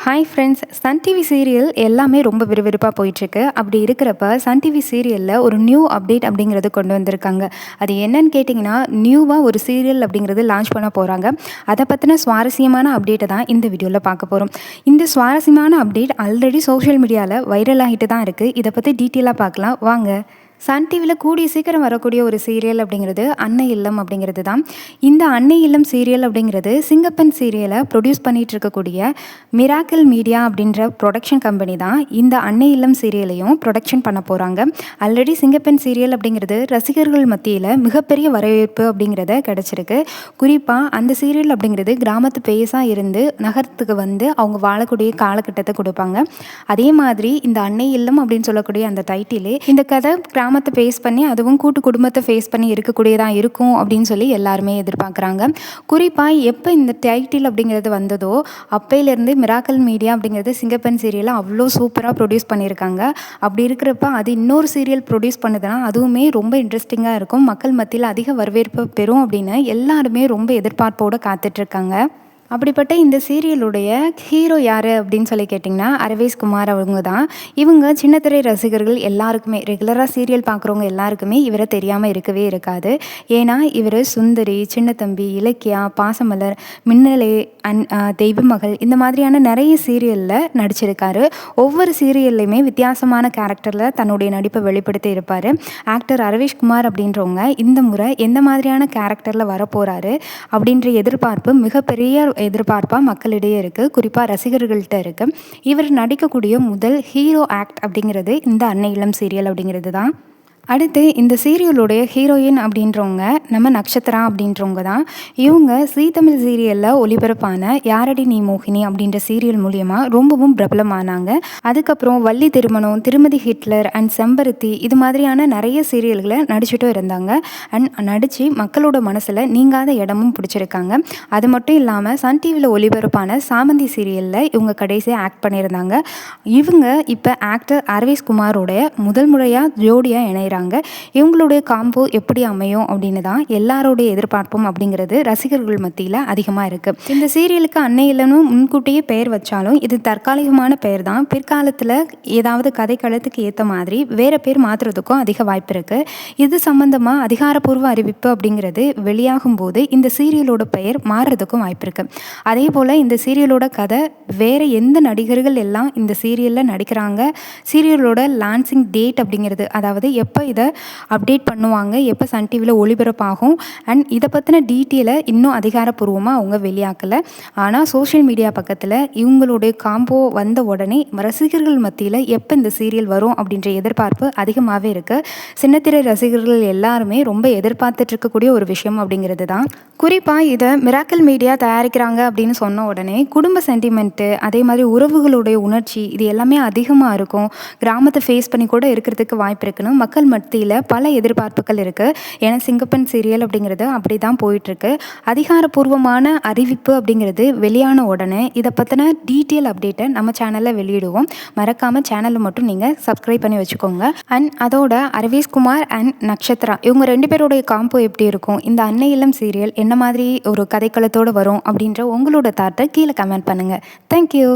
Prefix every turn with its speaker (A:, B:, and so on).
A: Hi friends, Sun TV serial எல்லாமே ரொம்ப விறுவிறுப்பாக போயிட்டுருக்கு. அப்படி இருக்கிறப்ப சன் டிவி சீரியலில் ஒரு நியூ அப்டேட் அப்படிங்கிறது கொண்டு வந்திருக்காங்க. அது என்னன்னு கேட்டிங்கன்னா, நியூவாக ஒரு சீரியல் அப்படிங்கிறது லான்ச் பண்ண போகிறாங்க. அதை பற்றின சுவாரஸ்யமான அப்டேட்டை தான் இந்த வீடியோவில் பார்க்க போகிறோம். இந்த சுவாரஸ்யமான அப்டேட் ஆல்ரெடி சோஷியல் மீடியாவில் வைரல் ஆகிட்டு தான் இருக்குது. இதை பற்றி டீட்டெயிலாக பார்க்கலாம் வாங்க. சன் டிவியில் கூடிய சீக்கிரம் வரக்கூடிய ஒரு சீரியல் அப்படிங்கிறது அன்னை இல்லம் அப்படிங்கிறது தான். இந்த அன்னை இல்லம் சீரியல் அப்படிங்கிறது சிங்கப்பெண் சீரியலை ப்ரொடியூஸ் பண்ணிகிட்டு இருக்கக்கூடிய மிராக்கிள் மீடியா அப்படின்ற ப்ரொடக்ஷன் கம்பெனி தான் இந்த அன்னை இல்லம் சீரியலையும் ப்ரொடக்ஷன் பண்ண போகிறாங்க. ஆல்ரெடி சிங்கப்பெண் சீரியல் அப்படிங்கிறது ரசிகர்கள் மத்தியில் மிகப்பெரிய வரவேற்பு அப்படிங்கிறத கிடச்சிருக்கு. குறிப்பாக அந்த சீரியல் அப்படிங்கிறது கிராமத்து பேஸாக இருந்து நகரத்துக்கு வந்து அவங்க வாழக்கூடிய காலகட்டத்தை கொடுப்பாங்க. அதே மாதிரி இந்த அன்னை இல்லம் அப்படின்னு சொல்லக்கூடிய அந்த டைட்டிலே இந்த கதை கிராமத்தை ஃபேஸ் பண்ணி, அதுவும் கூட்டு குடும்பத்தை ஃபேஸ் பண்ணி இருக்கக்கூடியதாக இருக்கும் அப்படின்னு சொல்லி எல்லாருமே எதிர்பார்க்குறாங்க. குறிப்பாக எப்போ இந்த டைட்டில் அப்படிங்கிறது வந்ததோ அப்பையிலேருந்து மிராக்கிள் மீடியா அப்படிங்கிறது சிங்கப்பெண் சீரியலை அவ்வளோ சூப்பராக ப்ரொடியூஸ் பண்ணியிருக்காங்க. அப்படி இருக்கிறப்ப அது இன்னொரு சீரியல் ப்ரொடியூஸ் பண்ணுதுன்னா அதுவுமே ரொம்ப இன்ட்ரெஸ்டிங்காக இருக்கும், மக்கள் மத்தியில் அதிக வரவேற்பு பெறும் அப்படின்னு எல்லாருமே ரொம்ப எதிர்பார்ப்போடு காத்துட்ருக்காங்க. அப்படிப்பட்ட இந்த சீரியலுடைய ஹீரோ யார் அப்படின்னு சொல்லி கேட்டிங்கன்னா அரவேஷ் குமார் அவங்க தான். இவங்க சின்னத்திரை ரசிகர்கள் எல்லாருக்குமே, ரெகுலராக சீரியல் பார்க்குறவங்க எல்லாருக்குமே இவரை தெரியாமல் இருக்கவே இருக்காது. ஏன்னா இவர் சுந்தரி, சின்னத்தம்பி, இலக்கியா, பாசமலர், மின்னலே அண்ட் தெய்வமகள் இந்த மாதிரியான நிறைய சீரியலில் நடிச்சிருக்காரு. ஒவ்வொரு சீரியல்லையுமே வித்தியாசமான கேரக்டரில் தன்னுடைய நடிப்பை வெளிப்படுத்தி இருப்பார். ஆக்டர் அரவேஷ் குமார் அப்படின்றவங்க இந்த முறை எந்த மாதிரியான கேரக்டரில் வரப்போகிறாரு அப்படின்ற எதிர்பார்ப்பு மிகப்பெரிய எதிர்பார்ப்பாக மக்களிடையே இருக்குது, குறிப்பாக ரசிகர்கள்ட்ட இருக்குது. இவர் நடிக்கக்கூடிய முதல் ஹீரோ ஆக்ட் அப்படிங்கிறது இந்த அன்னை இளம் சீரியல் அப்படிங்கிறது தான். அடுத்து இந்த சீரியலுடைய ஹீரோயின் அப்படின்றவங்க நம்ம நக்ஷத்ரா அப்படின்றவங்க தான். இவங்க ஜீ தமிழ் சீரியலில் ஒளிபரப்பான யாரடி நீ மோகினி அப்படின்ற சீரியல் மூலியமாக ரொம்பவும் பிரபலமானாங்க. அதுக்கப்புறம் வள்ளி திருமணம், திருமதி ஹிட்லர் அண்ட் செம்பருத்தி இது மாதிரியான நிறைய சீரியல்களை நடிச்சுட்டும் இருந்தாங்க. அண்ட் நடித்து மக்களோட மனசில் நீங்காத இடமும் பிடிச்சிருக்காங்க. அது மட்டும் இல்லாமல் சன் டிவியில் ஒளிபரப்பான சாமந்தி சீரியலில் இவங்க கடைசியாக ஆக்ட் பண்ணியிருந்தாங்க. இவங்க இப்போ ஆக்டர் அரவேஷ் குமாரோடைய முதல் முறையாக ஜோடியாக இணைகிறாங்க. இவங்களுடைய காம்போ எப்படி அமையும் அப்படின்னு தான் எல்லாரோடைய எதிர்பார்ப்பும் அப்படிங்கிறது ரசிகர்கள் மத்தியில் அதிகமாக இருக்குது. இந்த சீரியலுக்கு அன்னை இல்லம்னு முன்கூட்டியே பெயர் வச்சாலும் இது தற்காலிகமான பெயர் தான். பிற்காலத்தில் ஏதாவது கதைக்களத்துக்கு ஏற்ற மாதிரி வேறு பேர் மாற்றுறதுக்கும் அதிக வாய்ப்பு இருக்குது. இது சம்மந்தமாக அதிகாரப்பூர்வ அறிவிப்பு அப்படிங்கிறது வெளியாகும் போது இந்த சீரியலோட பெயர் மாறுறதுக்கும் வாய்ப்பு இருக்குது. அதே போல் இந்த சீரியலோட கதை வேறு எந்த நடிகர்கள் எல்லாம் இந்த சீரியலில் நடிக்கிறாங்க, சீரியலோட லான்ச்சிங் டேட் அப்படிங்கிறது, அதாவது எப்போ இதை அப்டேட் பண்ணுவாங்க, எப்போ சன் டிவியில் ஒளிபரப்பாகும் அண்ட் இதை பற்றின டீட்டெயிலை இன்னும் அதிகாரப்பூர்வமாக அவங்க வெளியாக்கலை. ஆனால் சோஷியல் மீடியா பக்கத்தில் இவங்களுடைய காம்போ வந்த உடனே ரசிகர்கள் மத்தியில் எப்போ இந்த சீரியல் வரும் அப்படின்ற எதிர்பார்ப்பு அதிகமாகவே இருக்குது. சின்னத்திரை ரசிகர்கள் எல்லாருமே ரொம்ப எதிர்பார்த்துட்டு இருக்கக்கூடிய ஒரு விஷயம் அப்படிங்கிறது தான். குறிப்பாக இதை மிராக்கிள் மீடியா தயாரிக்கிறாங்க அப்படின்னு சொன்ன உடனே குடும்ப சென்டிமெண்ட்டு, அதே மாதிரி உறவுகளுடைய உணர்ச்சி இது எல்லாமே அதிகமாக இருக்கும். கிராமத்தை ஃபேஸ் பண்ணி கூட இருக்கிறதுக்கு வாய்ப்பு இருக்குன்னு மக்கள் மத்தியில் பல எதிர்பார்ப்புகள் இருக்குது. ஏன்னா சிங்கப்பெண் சீரியல் அப்படிங்கிறது அப்படி தான் போயிட்டுருக்கு. அதிகாரப்பூர்வமான அறிவிப்பு அப்படிங்கிறது வெளியான உடனே இதை பற்றின டீட்டெயில் அப்டேட்டை நம்ம சேனலில் வெளியிடுவோம். மறக்காமல் சேனலை மட்டும் நீங்கள் சப்ஸ்கிரைப் பண்ணி வச்சுக்கோங்க. அண்ட் அதோட அரவேஷ் குமார் அண்ட் நக்ஷத்ரா இவங்க ரெண்டு பேருடைய காம்போ எப்படி இருக்கும், இந்த அன்னை இல்லம் சீரியல் என்ன மாதிரி ஒரு கதைக்களத்தோடு வரும் அப்படின்ற உங்களோட தாட்டை கீழே கமெண்ட் பண்ணுங்கள். தேங்க்யூ.